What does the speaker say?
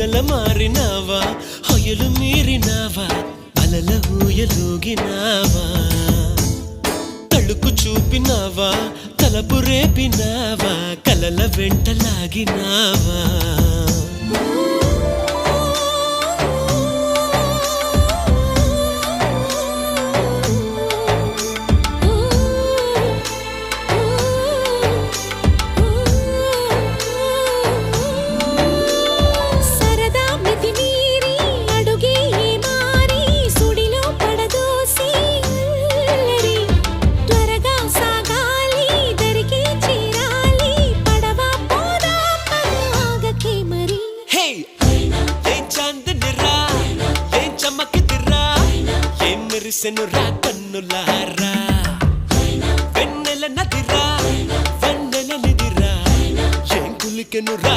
మొగల మారినావా హొయలు మీరినావా అలల ఊయలూగినావా తళుకు చూపినావా తలపు రేపినావా కలల వెంటలాగినావా మెరిసెనురా కన్నులారా వెన్నెల నదిరా వెన్నెల నిదిరా ఏం కులికెనురా